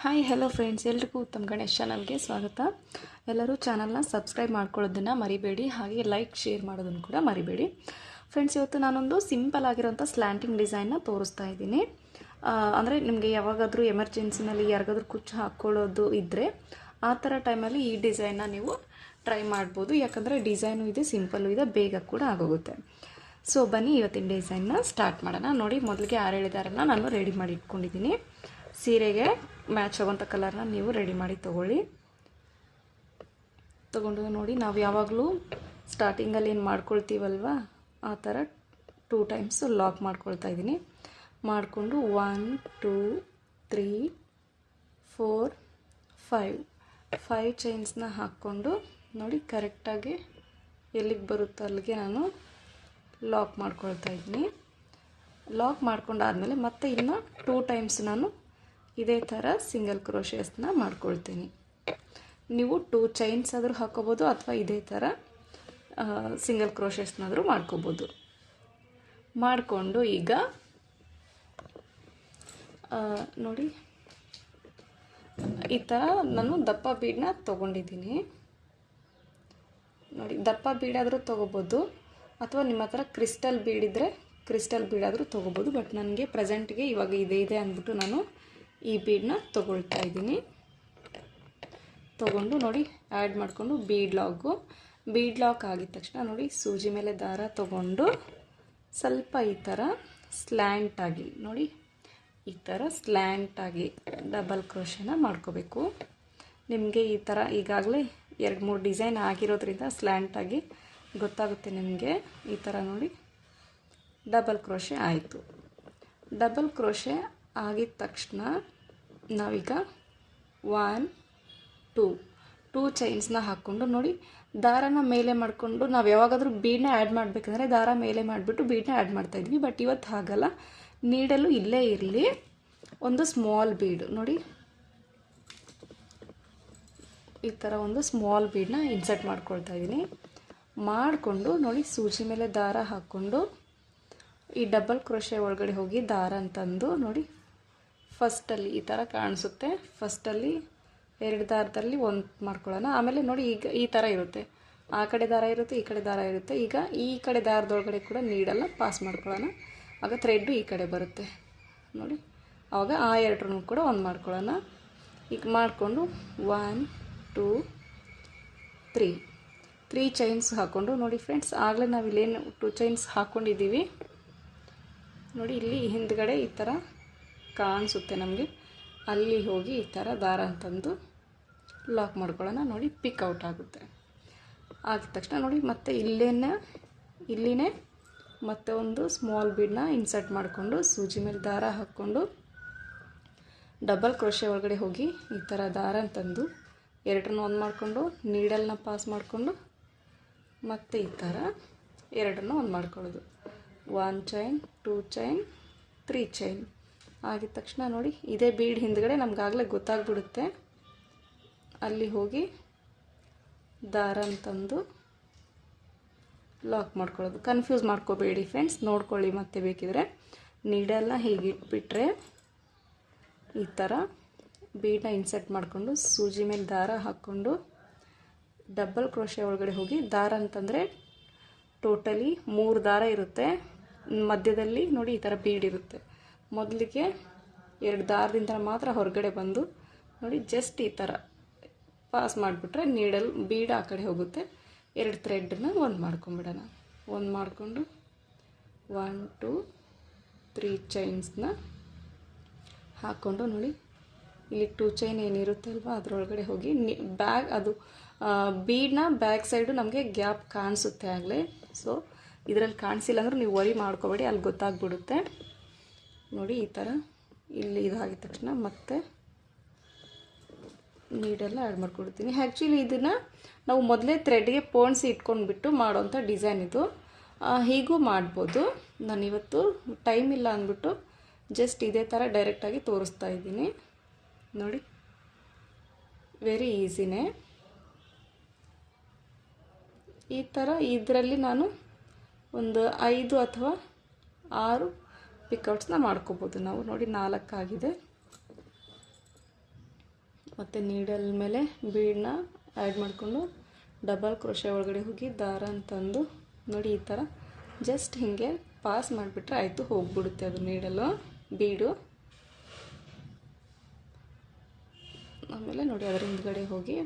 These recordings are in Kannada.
ಹಾಯ್ ಹಲೋ ಫ್ರೆಂಡ್ಸ್, ಎಲ್ರಿಗೂ ಉತ್ತಮ್ ಗಣೇಶ್ ಚಾನಲ್ಗೆ ಸ್ವಾಗತ. ಎಲ್ಲರೂ ಚಾನಲ್ನ ಸಬ್ಸ್ಕ್ರೈಬ್ ಮಾಡ್ಕೊಳ್ಳೋದನ್ನು ಮರಿಬೇಡಿ, ಹಾಗೆ ಲೈಕ್ ಶೇರ್ ಮಾಡೋದನ್ನು ಕೂಡ ಮರಿಬೇಡಿ. ಫ್ರೆಂಡ್ಸ್, ಇವತ್ತು ನಾನೊಂದು ಸಿಂಪಲ್ ಆಗಿರೋಂಥ ಸ್ಲ್ಯಾಂಟಿಂಗ್ ಡಿಸೈನ್ನ ತೋರಿಸ್ತಾ ಇದ್ದೀನಿ. ಅಂದರೆ ನಿಮಗೆ ಯಾವಾಗಾದರೂ ಎಮರ್ಜೆನ್ಸಿನಲ್ಲಿ ಯಾರಿಗಾದ್ರೂ ಕುಚ್ಚು ಹಾಕ್ಕೊಳ್ಳೋದು ಇದ್ದರೆ ಆ ಥರ ಟೈಮಲ್ಲಿ ಈ ಡಿಸೈನ್ನ ನೀವು ಟ್ರೈ ಮಾಡ್ಬೋದು. ಯಾಕಂದರೆ ಡಿಸೈನು ಇದೆ, ಸಿಂಪಲ್ಲು ಇದೆ, ಬೇಗ ಕೂಡ ಆಗೋಗುತ್ತೆ. ಸೊ ಬನ್ನಿ ಇವತ್ತಿನ ಡಿಸೈನ್ನ ಸ್ಟಾರ್ಟ್ ಮಾಡೋಣ. ನೋಡಿ, ಮೊದಲಿಗೆ 6-7 ದಾರನ ನಾನು ರೆಡಿ ಮಾಡಿ ಇಟ್ಕೊಂಡಿದ್ದೀನಿ. ಸೀರೆಗೆ ಮ್ಯಾಚ್ ಆಗೋಂಥ ಕಲರ್ನ ನೀವು ರೆಡಿ ಮಾಡಿ ತೊಗೊಂಡು ನೋಡಿ, ನಾವು ಯಾವಾಗಲೂ ಸ್ಟಾರ್ಟಿಂಗಲ್ಲಿ ಏನು ಮಾಡ್ಕೊಳ್ತೀವಲ್ವ ಆ ಥರ 2 ಟೈಮ್ಸ್ ಲಾಕ್ ಮಾಡ್ಕೊಳ್ತಾ ಇದ್ದೀನಿ. ಮಾಡಿಕೊಂಡು 1 2 3 4 5 ಚೈನ್ಸ್ನ ಹಾಕ್ಕೊಂಡು ನೋಡಿ, ಕರೆಕ್ಟಾಗಿ ಎಲ್ಲಿಗೆ ಬರುತ್ತೋ ಅಲ್ಲಿಗೆ ನಾನು ಲಾಕ್ ಮಾಡ್ಕೊಳ್ತಾ ಇದ್ದೀನಿ. ಲಾಕ್ ಮಾಡ್ಕೊಂಡಾದಮೇಲೆ ಮತ್ತೆ ಇನ್ನು 2 ಟೈಮ್ಸ್ ನಾನು ಇದೇ ಥರ ಸಿಂಗಲ್ ಕ್ರೋಶೇಸ್ನ ಮಾಡ್ಕೊಳ್ತೀನಿ. ನೀವು 2 ಚೈನ್ಸ್ ಆದರೂ ಹಾಕೋಬೋದು, ಅಥವಾ ಇದೇ ಥರ ಸಿಂಗಲ್ ಕ್ರೋಶೇಸ್ನಾದರೂ ಮಾಡ್ಕೋಬೋದು. ಮಾಡಿಕೊಂಡು ಈಗ ನೋಡಿ, ಈ ಥರ ನಾನು ದಪ್ಪ ಬೀಡನ್ನ ತೊಗೊಂಡಿದ್ದೀನಿ. ನೋಡಿ, ದಪ್ಪ ಬೀಡಾದರೂ ತೊಗೋಬೋದು, ಅಥವಾ ನಿಮ್ಮ ಹತ್ರ ಕ್ರಿಸ್ಟಲ್ ಬೀಡಿದ್ರೆ ಕ್ರಿಸ್ಟಲ್ ಬೀಡಾದರೂ ತೊಗೋಬೋದು. ಬಟ್ ನನಗೆ ಪ್ರೆಸೆಂಟ್ಗೆ ಇವಾಗ ಇದೆ ಅಂದ್ಬಿಟ್ಟು ನಾನು ಈ ಬೀಡನ್ನ ತೊಗೊಳ್ತಾ ಇದ್ದೀನಿ. ತೊಗೊಂಡು ನೋಡಿ, ಆ್ಯಡ್ ಮಾಡಿಕೊಂಡು ಬೀಡ್ ಲಾಕ್ ಆಗಿದ ತಕ್ಷಣ ನೋಡಿ, ಸೂಜಿ ಮೇಲೆ ದಾರ ತೊಗೊಂಡು ಸ್ವಲ್ಪ ಈ ಥರ ಸ್ಲ್ಯಾಂಟಾಗಿ ನೋಡಿ, ಈ ಥರ ಸ್ಲ್ಯಾಂಟಾಗಿ ಡಬಲ್ ಕ್ರೋಶನ ಮಾಡ್ಕೋಬೇಕು. ನಿಮಗೆ ಈ ಥರ ಈಗಾಗಲೇ 2-3 ಡಿಸೈನ್ ಆಗಿರೋದ್ರಿಂದ ಸ್ಲ್ಯಾಂಟಾಗಿ ಗೊತ್ತಾಗುತ್ತೆ ನಿಮಗೆ. ಈ ಥರ ನೋಡಿ, ಡಬಲ್ ಕ್ರೋಶೆ ಆಯಿತು. ಡಬಲ್ ಕ್ರೋಶೆ ಆಗಿದ ತಕ್ಷಣ ನಾವೀಗ 1 2 ಚೈನ್ಸ್ನ ಹಾಕ್ಕೊಂಡು ನೋಡಿ, ದಾರನ ಮೇಲೆ ಮಾಡಿಕೊಂಡು ನಾವು ಯಾವಾಗಾದರೂ ಬೀಡನ್ನ ಆ್ಯಡ್ ಮಾಡಬೇಕಂದ್ರೆ ದಾರ ಮೇಲೆ ಮಾಡಿಬಿಟ್ಟು ಬೀಡನ್ನ ಆ್ಯಡ್ ಮಾಡ್ತಾಯಿದ್ವಿ. ಬಟ್ ಇವತ್ತು ಹಾಗಲ್ಲ, ನೀಡಲು ಇಲ್ಲೇ ಇರಲಿ ಒಂದು ಸ್ಮಾಲ್ ಬೀಡು ನೋಡಿ, ಈ ಥರ ಒಂದು ಸ್ಮಾಲ್ ಬೀಡನ್ನ ಇನ್ಸರ್ಟ್ ಮಾಡ್ಕೊಳ್ತಾ ಇದ್ದೀನಿ. ಮಾಡಿಕೊಂಡು ನೋಡಿ, ಸೂಜಿ ಮೇಲೆ ದಾರ ಹಾಕ್ಕೊಂಡು ಈ ಡಬಲ್ ಕ್ರೋಶೆ ಒಳಗಡೆ ಹೋಗಿ ದಾರ ಅಂತಂದು ನೋಡಿ, ಫಸ್ಟಲ್ಲಿ ಈ ಥರ ಕಾಣಿಸುತ್ತೆ. ಫಸ್ಟಲ್ಲಿ 2 ದಾರದಲ್ಲಿ 1 ಮಾಡ್ಕೊಳ್ಳೋಣ. ಆಮೇಲೆ ನೋಡಿ, ಈಗ ಈ ಥರ ಇರುತ್ತೆ, ಆ ಕಡೆ ದಾರ ಇರುತ್ತೆ, ಈ ಕಡೆ ದಾರ ಇರುತ್ತೆ. ಈಗ ಈ ಕಡೆ ದಾರದೊಳಗಡೆ ಕೂಡ ನೀಡಲ್ಲ ಪಾಸ್ ಮಾಡ್ಕೊಳ್ಳೋಣ. ಆಗ ಥ್ರೆಡ್ಡು ಈ ಕಡೆ ಬರುತ್ತೆ ನೋಡಿ, ಆವಾಗ ಆ 2 ಕೂಡ 1 ಮಾಡ್ಕೊಳ್ಳೋಣ. ಈಗ ಮಾಡಿಕೊಂಡು 1 2 3 ಚೈನ್ಸ್ ಹಾಕ್ಕೊಂಡು ನೋಡಿ ಫ್ರೆಂಡ್ಸ್, ಆಗಲೇ ನಾವು ಇಲ್ಲೇನು 2 ಚೈನ್ಸ್ ಹಾಕ್ಕೊಂಡಿದ್ದೀವಿ ನೋಡಿ, ಇಲ್ಲಿ ಹಿಂದ್ಗಡೆ ಈ ಥರ ಕಾಣಿಸುತ್ತೆ ನಮಗೆ. ಅಲ್ಲಿ ಹೋಗಿ ಈ ಥರ ದಾರ ಅಂತಂದು ಲಾಕ್ ಮಾಡ್ಕೊಳ್ಳೋಣ. ನೋಡಿ, ಪಿಕ್ ಔಟ್ ಆಗುತ್ತೆ. ಆಗಿದ ತಕ್ಷಣ ನೋಡಿ, ಮತ್ತೆ ಇಲ್ಲಿನೇ ಮತ್ತೆ ಒಂದು ಸ್ಮಾಲ್ ಬೀಡನ್ನ ಇನ್ಸರ್ಟ್ ಮಾಡಿಕೊಂಡು ಸೂಜಿ ಮೇಲೆ ದಾರ ಹಾಕ್ಕೊಂಡು ಡಬಲ್ ಕ್ರೋಶೆ ಒಳಗಡೆ ಹೋಗಿ ಈ ಥರ ದಾರ ಅಂತಂದು 2 1 ಮಾಡಿಕೊಂಡು ನೀಡಲ್ನ ಪಾಸ್ ಮಾಡಿಕೊಂಡು ಮತ್ತೆ ಈ ಥರ 2 1 ಮಾಡ್ಕೊಳ್ಳೋದು. 1 ಚೈನ್ 2 ಚೈನ್ 3 ಚೈನ್ ಆಗಿದ ತಕ್ಷಣ ನೋಡಿ, ಇದೇ ಬೀಡ್ ಹಿಂದ್ಗಡೆ ನಮಗಾಗಲೇ ಗೊತ್ತಾಗ್ಬಿಡುತ್ತೆ. ಅಲ್ಲಿ ಹೋಗಿ ದಾರ ಅಂತಂದು ಲಾಕ್ ಮಾಡ್ಕೊಳ್ಳೋದು. ಕನ್ಫ್ಯೂಸ್ ಮಾಡ್ಕೋಬೇಡಿ ಫ್ರೆಂಡ್ಸ್, ನೋಡ್ಕೊಳ್ಳಿ ಮತ್ತೆ ಬೇಕಿದ್ರೆ. ನೀಡಲ್ನ ಹೀಗೆ ಇಟ್ಬಿಟ್ರೆ ಈ ಥರ ಬೀಡನ್ನ ಇನ್ಸರ್ಟ್ ಮಾಡಿಕೊಂಡು ಸೂಜಿ ಮೇಲೆ ದಾರ ಹಾಕ್ಕೊಂಡು ಡಬಲ್ ಕ್ರೋಶೆ ಒಳಗಡೆ ಹೋಗಿ ದಾರ ಅಂತಂದರೆ ಟೋಟಲಿ 3 ದಾರ ಇರುತ್ತೆ. ಮಧ್ಯದಲ್ಲಿ ನೋಡಿ, ಈ ಥರ ಬೀಡ್ ಇರುತ್ತೆ. ಮೊದಲಿಗೆ 2 ದಾರದಿಂದ ಮಾತ್ರ ಹೊರಗಡೆ ಬಂದು ನೋಡಿ, ಜಸ್ಟ್ ಈ ಥರ ಪಾಸ್ ಮಾಡಿಬಿಟ್ರೆ ನೀಡಲ್ ಬೀಡ್ ಆ ಕಡೆ ಹೋಗುತ್ತೆ. 2 ಥ್ರೆಡ್ನ 1 ಮಾಡ್ಕೊಂಬಿಡೋಣ. 1 ಮಾಡಿಕೊಂಡು 1 2 3 ಚೈನ್ಸ್ನ ಹಾಕ್ಕೊಂಡು ನೋಡಿ, ಇಲ್ಲಿ 2 ಚೈನ್ ಏನಿರುತ್ತೆ ಅಲ್ವಾ ಅದರೊಳಗಡೆ ಹೋಗಿ ಅದು ಬೀಡನ್ನ ಬ್ಯಾಕ್ ಸೈಡು ನಮಗೆ ಗ್ಯಾಪ್ ಕಾಣಿಸುತ್ತೆ ಆಗಲೇ. ಸೊ ಇದರಲ್ಲಿ ಕಾಣಿಸಿಲ್ಲ ಅಂದ್ರೆ ನೀವು ವರಿ ಮಾಡ್ಕೋಬೇಡಿ, ಅಲ್ಲಿ ಗೊತ್ತಾಗ್ಬಿಡುತ್ತೆ ನೋಡಿ. ಈ ಥರ ಇಲ್ಲಿ ಇದಾಗಿದ ತಕ್ಷಣ ಮತ್ತೆ ನೀಡೆಲ್ಲ ಆ್ಯಡ್ ಮಾಡ್ಕೊಡ್ತೀನಿ. ಆ್ಯಕ್ಚುಲಿ ಇದನ್ನು ನಾವು ಮೊದಲೇ ಥ್ರೆಡ್ಗೆ ಪೋಣಿಸಿ ಇಟ್ಕೊಂಡ್ಬಿಟ್ಟು ಮಾಡೋವಂಥ ಡಿಸೈನ್ ಇದು. ಹೀಗೂ ಮಾಡ್ಬೋದು. ನಾನಿವತ್ತು ಟೈಮ್ ಇಲ್ಲ ಅಂದ್ಬಿಟ್ಟು ಜಸ್ಟ್ ಇದೇ ಥರ ಡೈರೆಕ್ಟಾಗಿ ತೋರಿಸ್ತಾ ಇದ್ದೀನಿ ನೋಡಿ, ವೆರಿ ಈಸಿನೇ. ಈ ಥರ ಇದರಲ್ಲಿ ನಾನು ಒಂದು 5 ಅಥವಾ 6 ಪಿಕೌಟ್ಸ್ನ ಮಾಡ್ಕೋಬೋದು ನಾವು. ನೋಡಿ 4 ಆಗಿದೆ. ಮತ್ತು ನೀಡಲ್ ಮೇಲೆ ಬೀಡನ್ನ ಆ್ಯಡ್ ಮಾಡಿಕೊಂಡು ಡಬಲ್ ಕ್ರೋಶೆ ಒಳಗಡೆ ಹೋಗಿ ದಾರ ಅಂತಂದು ನೋಡಿ ಈ ಥರ ಜಸ್ಟ್ ಹೀಗೆ ಪಾಸ್ ಮಾಡಿಬಿಟ್ರೆ ಆಯಿತು, ಹೋಗಿಬಿಡುತ್ತೆ ಅದು ನೀಡಲು ಬೀಡು. ಆಮೇಲೆ ನೋಡಿ ಅದರ ಹಿಂದ್ಗಡೆ ಹೋಗಿ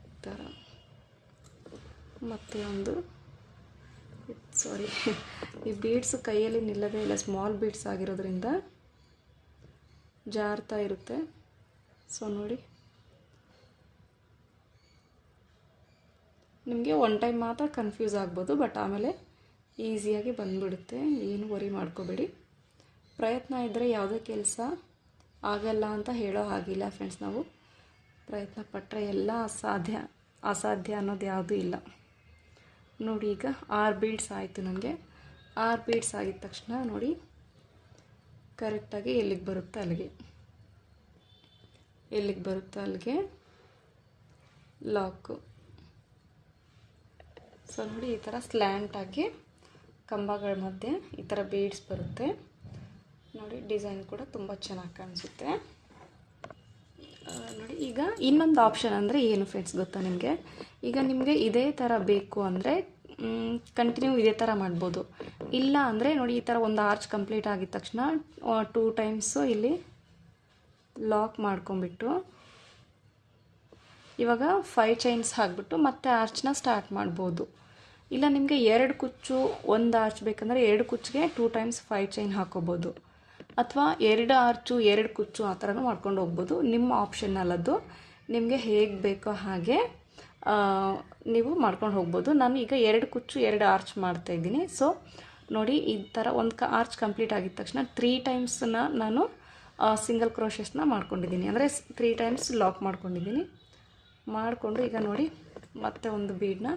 ಈ ಥರ ಮತ್ತೆ ಒಂದು ಸಾರಿ ಈ ಬೀಡ್ಸ್ ಕೈಯಲ್ಲಿ ನಿಲ್ಲದೇ ಇಲ್ಲ, ಸ್ಮಾಲ್ ಬೀಡ್ಸ್ ಆಗಿರೋದ್ರಿಂದ ಜಾರ್ತಾ ಇರುತ್ತೆ. ಸೊ ನೋಡಿ ನಿಮಗೆ ಒನ್ ಟೈಮ್ ಮಾತ್ರ ಕನ್ಫ್ಯೂಸ್ ಆಗ್ಬೋದು, ಬಟ್ ಆಮೇಲೆ ಈಸಿಯಾಗಿ ಬಂದುಬಿಡುತ್ತೆ. ಏನು ವರಿ ಮಾಡ್ಕೋಬೇಡಿ. ಪ್ರಯತ್ನ ಇದ್ದರೆ ಯಾವುದೇ ಕೆಲಸ ಆಗಲ್ಲ ಅಂತ ಹೇಳೋ ಹಾಗಿಲ್ಲ ಫ್ರೆಂಡ್ಸ್. ನಾವು ಪ್ರಯತ್ನ ಪಟ್ಟರೆ ಎಲ್ಲ ಅಸಾಧ್ಯ ಅನ್ನೋದು ಯಾವುದೂ ಇಲ್ಲ. ನೋಡಿ ಈಗ 6 ಬೀಡ್ಸ್ ಆಯಿತು ನನಗೆ. 6 ಬೀಡ್ಸ್ ಆಗಿದ ತಕ್ಷಣ ನೋಡಿ ಕರೆಕ್ಟಾಗಿ ಎಲ್ಲಿಗೆ ಬರುತ್ತೆ ಅಲ್ಲಿಗೆ ಲಾಕು. ಸೊ ನೋಡಿ ಈ ಥರ ಸ್ಲ್ಯಾಂಟಾಗಿ ಕಂಬಗಳ ಮಧ್ಯೆ ಈ ಥರ ಬೀಡ್ಸ್ ಬರುತ್ತೆ ನೋಡಿ. ಡಿಸೈನ್ ಕೂಡ ತುಂಬ ಚೆನ್ನಾಗಿ ಕಾಣಿಸುತ್ತೆ ನೋಡಿ. ಈಗ ಇನ್ನೊಂದು ಆಪ್ಷನ್ ಅಂದರೆ ಏನು ಫ್ರೆಂಡ್ಸ್ ಗೊತ್ತಾ ನಿಮಗೆ? ಈಗ ನಿಮಗೆ ಇದೇ ಥರ ಬೇಕು ಅಂದರೆ ಕಂಟಿನ್ಯೂ ಇದೇ ಥರ ಮಾಡ್ಬೋದು. ಇಲ್ಲ ಅಂದರೆ ನೋಡಿ ಈ ಥರ ಒಂದು ಆರ್ಚ್ ಕಂಪ್ಲೀಟ್ ಆಗಿದ ತಕ್ಷಣ 2 ಟೈಮ್ಸು ಇಲ್ಲಿ ಲಾಕ್ ಮಾಡ್ಕೊಂಬಿಟ್ಟು ಇವಾಗ 5 ಚೈನ್ಸ್ ಹಾಕ್ಬಿಟ್ಟು ಮತ್ತೆ ಆರ್ಚ್ನ ಸ್ಟಾರ್ಟ್ ಮಾಡ್ಬೋದು. ಇಲ್ಲ ನಿಮಗೆ 2 ಕುಚ್ಚು 1 ಆರ್ಚ್ ಬೇಕಂದರೆ 2 ಕುಚ್ಚಿಗೆ 2 ಟೈಮ್ಸ್ 5 ಚೈನ್ ಹಾಕೋಬೋದು. ಅಥವಾ 2 ಆರ್ಚು 2 ಕುಚ್ಚು ಆ ಥರನೂ ಮಾಡ್ಕೊಂಡು ಹೋಗ್ಬೋದು. ನಿಮ್ಮ ಆಪ್ಷನಲ್ ಅದು, ನಿಮಗೆ ಹೇಗೆ ಬೇಕೋ ಹಾಗೆ ನೀವು ಮಾಡ್ಕೊಂಡು ಹೋಗ್ಬೋದು. ನಾನು ಈಗ 2 ಕುಚ್ಚು 2 ಆರ್ಚ್ ಮಾಡ್ತಾಯಿದ್ದೀನಿ. ಸೊ ನೋಡಿ ಈ ಥರ ಒಂದು ಆರ್ಚ್ ಕಂಪ್ಲೀಟ್ ಆಗಿದ ತಕ್ಷಣ 3 ಟೈಮ್ಸನ್ನ ನಾನು ಸಿಂಗಲ್ ಕ್ರೋಶಸ್ನ ಮಾಡ್ಕೊಂಡಿದ್ದೀನಿ, ಅಂದರೆ 3 ಟೈಮ್ಸ್ ಲಾಕ್ ಮಾಡ್ಕೊಂಡಿದ್ದೀನಿ. ಮಾಡಿಕೊಂಡು ಈಗ ನೋಡಿ ಮತ್ತೆ ಒಂದು ಬೀಡನ್ನ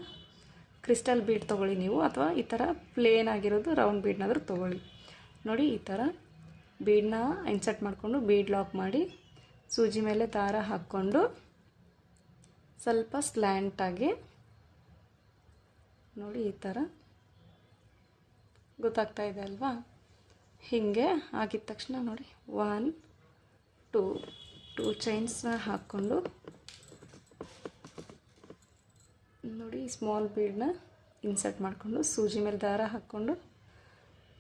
ಕ್ರಿಸ್ಟಲ್ ಬೀಡ್ ತೊಗೊಳ್ಳಿ ನೀವು, ಅಥವಾ ಈ ಥರ ಪ್ಲೇನ್ ಆಗಿರೋದು ರೌಂಡ್ ಬೀಡ್ನಾದರೂ ತೊಗೊಳ್ಳಿ. ನೋಡಿ ಈ ಥರ ಬೀಡನ್ನ ಇನ್ಸರ್ಟ್ ಮಾಡಿಕೊಂಡು ಬೀಡ್ ಲಾಕ್ ಮಾಡಿ ಸೂಜಿ ಮೇಲೆ ದಾರ ಹಾಕ್ಕೊಂಡು ಸ್ವಲ್ಪ ಸ್ಲ್ಯಾಂಟಾಗಿ ನೋಡಿ ಈ ಥರ ಗೊತ್ತಾಗ್ತಾ ಇದೆ ಅಲ್ವಾ? ಹೀಗೆ ಆಗಿದ ತಕ್ಷಣ ನೋಡಿ 1 2 ಚೈನ್ಸ್ನ ಹಾಕ್ಕೊಂಡು ನೋಡಿ ಸ್ಮಾಲ್ ಬೀಡನ್ನ ಇನ್ಸರ್ಟ್ ಮಾಡಿಕೊಂಡು ಸೂಜಿ ಮೇಲೆ ದಾರ ಹಾಕ್ಕೊಂಡು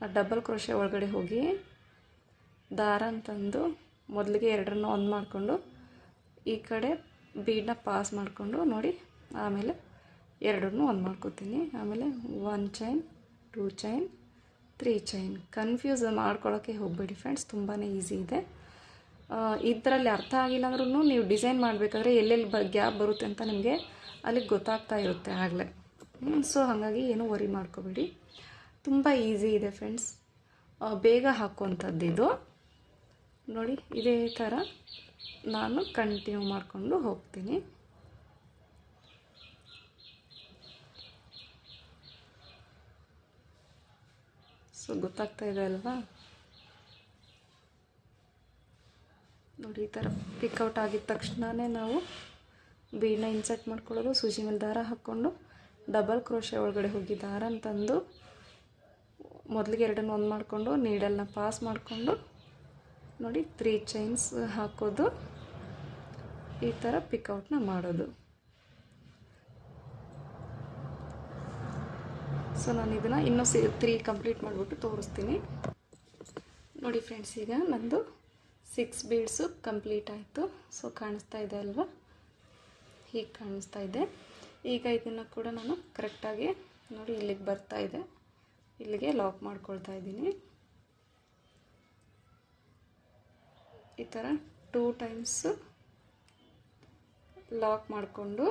ಡಬಲ್ ಕ್ರೋಶೆ ಒಳಗಡೆ ಹೋಗಿ ದಾರ ಅಂತಂದು ಮೊದಲಿಗೆ 2ರನ್ನು ಒಂದು ಮಾಡಿಕೊಂಡು ಈ ಕಡೆ ಬೀಡನ್ನ ಪಾಸ್ ಮಾಡಿಕೊಂಡು ನೋಡಿ ಆಮೇಲೆ 2ರನ್ನು ಒಂದು ಮಾಡ್ಕೋತೀನಿ. ಆಮೇಲೆ 1 ಚೈನ್ 2 ಚೈನ್ 3 ಚೈನ್. ಕನ್ಫ್ಯೂಸ್ ಮಾಡ್ಕೊಳ್ಳೋಕ್ಕೆ ಹೋಗಬೇಡಿ ಫ್ರೆಂಡ್ಸ್, ತುಂಬಾ ಈಸಿ ಇದೆ. ಇದರಲ್ಲಿ ಅರ್ಥ ಆಗಿಲ್ಲ ಅಂದ್ರೂ ನೀವು ಡಿಸೈನ್ ಮಾಡಬೇಕಾದ್ರೆ ಎಲ್ಲೆಲ್ಲಿ ಗ್ಯಾಪ್ ಬರುತ್ತೆ ಅಂತ ನಿಮಗೆ ಅಲ್ಲಿಗೆ ಗೊತ್ತಾಗ್ತಾ ಇರುತ್ತೆ ಆಗಲೇ. ಸೊ ಹಾಗಾಗಿ ಏನೂ ವರಿ ಮಾಡ್ಕೋಬೇಡಿ, ತುಂಬ ಈಸಿ ಇದೆ ಫ್ರೆಂಡ್ಸ್, ಬೇಗ ಹಾಕುವಂಥದ್ದು ಇದು. ನೋಡಿ ಇದೇ ಥರ ನಾನು ಕಂಟಿನ್ಯೂ ಮಾಡಿಕೊಂಡು ಹೋಗ್ತೀನಿ. ಸೊ ಗೊತ್ತಾಗ್ತಾ ಇದೆ ಅಲ್ವಾ? ನೋಡಿ ಈ ಥರ ಪಿಕ್ಔಟ್ ಆಗಿದ ತಕ್ಷಣವೇ ನಾವು ಬೀಡನ್ನ ಇನ್ಸರ್ಟ್ ಮಾಡ್ಕೊಳ್ಳೋದು, ಸೂಜಿ ಮೇಲೆ ದಾರ ಹಾಕ್ಕೊಂಡು ಡಬಲ್ ಕ್ರೋಶೆ ಒಳಗಡೆ ಹೋಗಿ ದಾರ ಅಂತಂದು ಮೊದಲಿಗೆ 2ರನ್ನು ಒಂದು ಮಾಡಿಕೊಂಡು ನೀಡಲ್ನ ಪಾಸ್ ಮಾಡಿಕೊಂಡು ನೋಡಿ 3 ಚೈನ್ಸ್ ಹಾಕೋದು, ಈ ಥರ ಪಿಕ್ಔಟ್ನ ಮಾಡೋದು. ಸೊ ನಾನು ಇದನ್ನು ಇನ್ನೂ 3 ಕಂಪ್ಲೀಟ್ ಮಾಡಿಬಿಟ್ಟು ತೋರಿಸ್ತೀನಿ ನೋಡಿ ಫ್ರೆಂಡ್ಸ್. ಈಗ ನಂದು 6 ಬೀಡ್ಸು ಕಂಪ್ಲೀಟ್ ಆಯಿತು. ಸೊ ಕಾಣಿಸ್ತಾ ಇದೆ ಅಲ್ವಾ? ಹೀಗೆ ಕಾಣಿಸ್ತಾ ಇದೆ. ಈಗ ಇದನ್ನು ಕೂಡ ನಾನು ಕರೆಕ್ಟಾಗಿ ನೋಡಿ ಇಲ್ಲಿಗೆ ಬರ್ತಾ ಇದೆ, ಇಲ್ಲಿಗೆ ಲಾಕ್ ಮಾಡ್ಕೊಳ್ತಾ ಇದ್ದೀನಿ. ಈ ಥರ 2 ಟೈಮ್ಸು ಲಾಕ್ ಮಾಡಿಕೊಂಡು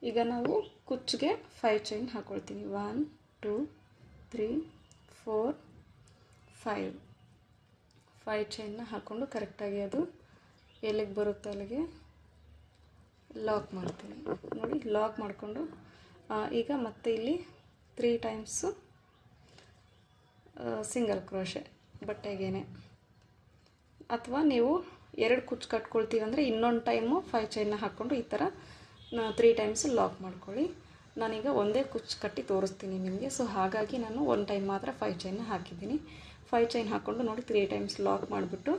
ಈಗ ನಾವು ಕುಚ್ಚಿಗೆ 5 ಚೈನ್ ಹಾಕ್ಕೊಳ್ತೀನಿ. 1 2 3 4 5 ಚೈನ್ನ ಹಾಕ್ಕೊಂಡು ಕರೆಕ್ಟಾಗಿ ಅದು ಎಲ್ಲಿಗೆ ಬರುತ್ತೆ ಅಲ್ಲಿಗೆ ಲಾಕ್ ಮಾಡ್ತೀನಿ. ನೋಡಿ ಲಾಕ್ ಮಾಡಿಕೊಂಡು ಈಗ ಮತ್ತೆ ಇಲ್ಲಿ 3 ಟೈಮ್ಸು ಸಿಂಗಲ್ ಕ್ರೋಶೆ ಬಟ್ಟೆಗೇನೆ, ಅಥವಾ ನೀವು 2 ಕುಚ್ಚು ಕಟ್ಕೊಳ್ತೀವಂದರೆ ಇನ್ನೊಂದು ಟೈಮು 5 ಚೈನ್ನ ಹಾಕ್ಕೊಂಡು ಈ ಥರ 3 ಟೈಮ್ಸು ಲಾಕ್ ಮಾಡ್ಕೊಳ್ಳಿ. ನಾನೀಗ ಒಂದೇ ಕುಚ್ಚು ಕಟ್ಟಿ ತೋರಿಸ್ತೀನಿ ನಿಮಗೆ. ಸೊ ಹಾಗಾಗಿ ನಾನು 1 ಟೈಮ್ ಮಾತ್ರ 5 ಚೈನ್ನ ಹಾಕಿದ್ದೀನಿ. 5 ಚೈನ್ ಹಾಕ್ಕೊಂಡು ನೋಡಿ 3 ಟೈಮ್ಸ್ ಲಾಕ್ ಮಾಡಿಬಿಟ್ಟು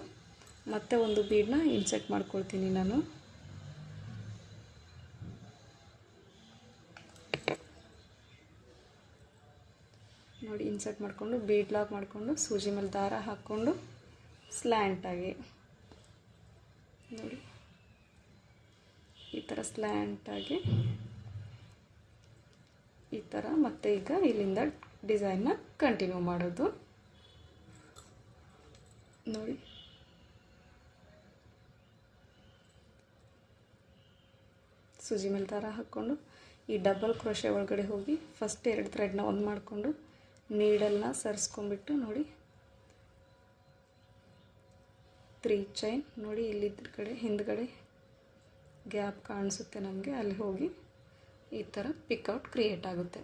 ಮತ್ತೆ ಒಂದು ಬೀಡನ್ನ ಇನ್ಸರ್ಟ್ ಮಾಡ್ಕೊಳ್ತೀನಿ ನಾನು. ನೋಡಿ ಇನ್ಸರ್ಟ್ ಮಾಡಿಕೊಂಡು ಬೀಡ್ ಲಾಕ್ ಮಾಡಿಕೊಂಡು ಸೂಜಿ ಮೇಲೆ ದಾರ ಹಾಕ್ಕೊಂಡು ಸ್ಲ್ಯಾಂಟಾಗಿ ನೋಡಿ ಈ ಥರ ಸ್ಲ್ಯಾಂಟಾಗಿ ಈ ಥರ. ಮತ್ತು ಈಗ ಇಲ್ಲಿಂದ ಡಿಸೈನ್ನ ಕಂಟಿನ್ಯೂ ಮಾಡೋದು ನೋಡಿ. ಸೂಜಿ ಮೇಲೆ ದಾರ ಹಾಕ್ಕೊಂಡು ಈ ಡಬಲ್ ಕ್ರೋಶೆ ಒಳಗಡೆ ಹೋಗಿ ಫಸ್ಟ್ 2 ಥ್ರೆಡ್ನ ಒಂದು ಮಾಡಿಕೊಂಡು ನೀಡಲ್ನ ಸರಿಸ್ಕೊಂಡ್ಬಿಟ್ಟು ನೋಡಿ 3 ಚೈನ್ ನೋಡಿ. ಇಲ್ಲಿದ್ದ ಕಡೆ ಹಿಂದ್ಗಡೆ ಗ್ಯಾಪ್ ಕಾಣಿಸುತ್ತೆ ನಮಗೆ, ಅಲ್ಲಿ ಹೋಗಿ ಈ ಥರ ಪಿಕ್ಔಟ್ ಕ್ರಿಯೇಟ್ ಆಗುತ್ತೆ.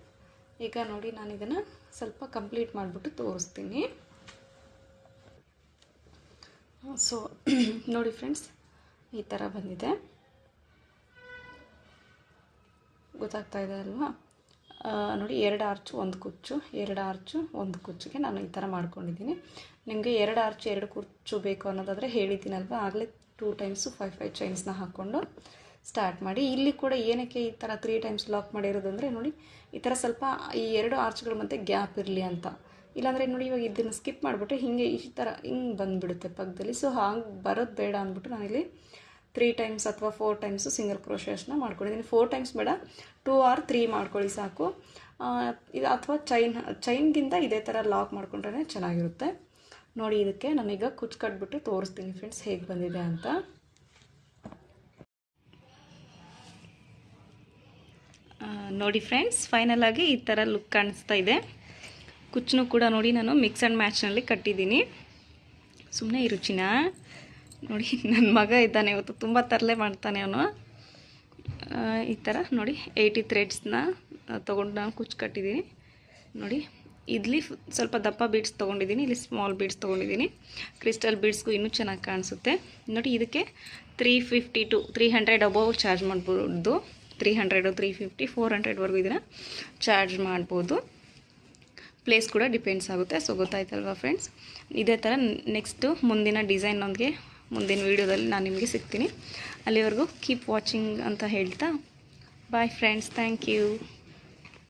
ಈಗ ನೋಡಿ ನಾನು ಇದನ್ನು ಸ್ವಲ್ಪ ಕಂಪ್ಲೀಟ್ ಮಾಡಿಬಿಟ್ಟು ತೋರಿಸ್ತೀನಿ. ಸೊ ನೋಡಿ ಫ್ರೆಂಡ್ಸ್, ಈ ಥರ ಬಂದಿದೆ, ಗೊತ್ತಾಗ್ತಾ ಇದೆ ಅಲ್ವಾ? ನೋಡಿ 2 ಆರ್ಚು 1 ಕುಚ್ಚು, 2 ಆರ್ಚು 1 ಕುಚ್ಚಿಗೆ ನಾನು ಈ ಥರ ಮಾಡ್ಕೊಂಡಿದ್ದೀನಿ. ನಿಮಗೆ 2 ಆರ್ಚು 2 ಕುಚ್ಚು ಬೇಕು ಅನ್ನೋದಾದರೆ ಹೇಳಿದ್ದೀನಲ್ವ, ಆಗಲೇ 2 ಟೈಮ್ಸು 5 ಚೈನ್ಸ್ನ ಹಾಕ್ಕೊಂಡು ಸ್ಟಾರ್ಟ್ ಮಾಡಿ. ಇಲ್ಲಿ ಕೂಡ ಏನಕ್ಕೆ ಈ ಥರ 3 ಟೈಮ್ಸ್ ಲಾಕ್ ಮಾಡಿರೋದಂದರೆ ನೋಡಿ ಈ ಥರ ಸ್ವಲ್ಪ ಈ 2 ಆರ್ಚ್ಗಳ ಮಧ್ಯೆ ಗ್ಯಾಪ್ ಇರಲಿ ಅಂತ. ಇಲ್ಲಾಂದರೆ ನೋಡಿ ಇವಾಗ ಇದನ್ನು ಸ್ಕಿಪ್ ಮಾಡಿಬಿಟ್ಟು ಹೀಗೆ ಈ ಥರ ಹಿಂಗೆ ಬಂದುಬಿಡುತ್ತೆ ಪಕ್ಕದಲ್ಲಿ. ಸೊ ಹಾಗೆ ಬರೋದು ಬೇಡ ಅಂದ್ಬಿಟ್ಟು ನಾನಿಲ್ಲಿ 3 ಟೈಮ್ಸ್ ಅಥವಾ 4 ಟೈಮ್ಸು ಸಿಂಗಲ್ ಕ್ರೋಶೇಸ್ನ ಮಾಡ್ಕೊಂಡಿದ್ದೀನಿ. 4 ಟೈಮ್ಸ್ ಬೇಡ, 2 or 3 ಮಾಡ್ಕೊಳ್ಳಿ ಸಾಕು. ಇದು ಅಥವಾ ಚೈನ್ಗಿಂತ ಇದೇ ಥರ ಲಾಕ್ ಮಾಡ್ಕೊಂಡ್ರೆ ಚೆನ್ನಾಗಿರುತ್ತೆ. ನೋಡಿ ಇದಕ್ಕೆ ನಾನೀಗ ಕುಚ್ಚು ಕಟ್ಬಿಟ್ಟು ತೋರಿಸ್ತೀನಿ ಫ್ರೆಂಡ್ಸ್ ಹೇಗೆ ಬಂದಿದೆ ಅಂತ. ನೋಡಿ ಫ್ರೆಂಡ್ಸ್, ಫೈನಲ್ ಆಗಿ ಈ ಥರ ಲುಕ್ ಕಾಣಿಸ್ತಾ ಇದೆ. ಕುಚ್ಚನ್ನು ಕೂಡ ನೋಡಿ ನಾನು ಮಿಕ್ಸ್ ಆ್ಯಂಡ್ ಮ್ಯಾಚ್ನಲ್ಲಿ ಕಟ್ಟಿದ್ದೀನಿ. ಸುಮ್ಮನೆ ಈ ರುಚಿನ ನೋಡಿ, ನನ್ನ ಮಗ ಇದ್ದಾನೆ ಇವತ್ತು, ತುಂಬ ತರಲೆ ಮಾಡ್ತಾನೆ ಅವನು. ಈ ಥರ ನೋಡಿ 80 ಥ್ರೆಡ್ಸ್ನ ತೊಗೊಂಡು ನಾನು ಕುಚ್ಚು ಕಟ್ಟಿದ್ದೀನಿ. ನೋಡಿ ಇಲ್ಲಿ ಸ್ವಲ್ಪ ದಪ್ಪ ಬೀಡ್ಸ್ ತೊಗೊಂಡಿದ್ದೀನಿ, ಇಲ್ಲಿ ಸ್ಮಾಲ್ ಬೀಡ್ಸ್ ತೊಗೊಂಡಿದ್ದೀನಿ. ಕ್ರಿಸ್ಟಲ್ ಬೀಡ್ಸ್ಗೂ ಇನ್ನೂ ಚೆನ್ನಾಗಿ ಕಾಣಿಸುತ್ತೆ. ನೋಡಿ ಇದಕ್ಕೆ 350 to 300 ಅಬೌವ್ ಚಾರ್ಜ್ ಮಾಡ್ಬೋದು. 300, 350, 400ವರೆಗೂ ಇದನ್ನು ಚಾರ್ಜ್ ಮಾಡ್ಬೋದು. ಪ್ಲೇಸ್ ಕೂಡ ಡಿಪೆಂಡ್ಸ್ ಆಗುತ್ತೆ. ಸೊ ಗೊತ್ತಾಯ್ತಲ್ವಾ ಫ್ರೆಂಡ್ಸ್? ಇದೇ ಥರ ನೆಕ್ಸ್ಟು ಮುಂದಿನ ಡಿಸೈನ್ನೊಂದಿಗೆ ಮುಂದಿನ ವೀಡಿಯೋದಲ್ಲಿ ನಾನು ನಿಮಗೆ ಸಿಗ್ತೀನಿ. ಅಲ್ಲಿವರೆಗೂ ಕೀಪ್ ವಾಚಿಂಗ್ ಅಂತ ಹೇಳ್ತಾ ಬಾಯ್ ಫ್ರೆಂಡ್ಸ್, ಥ್ಯಾಂಕ್ ಯು.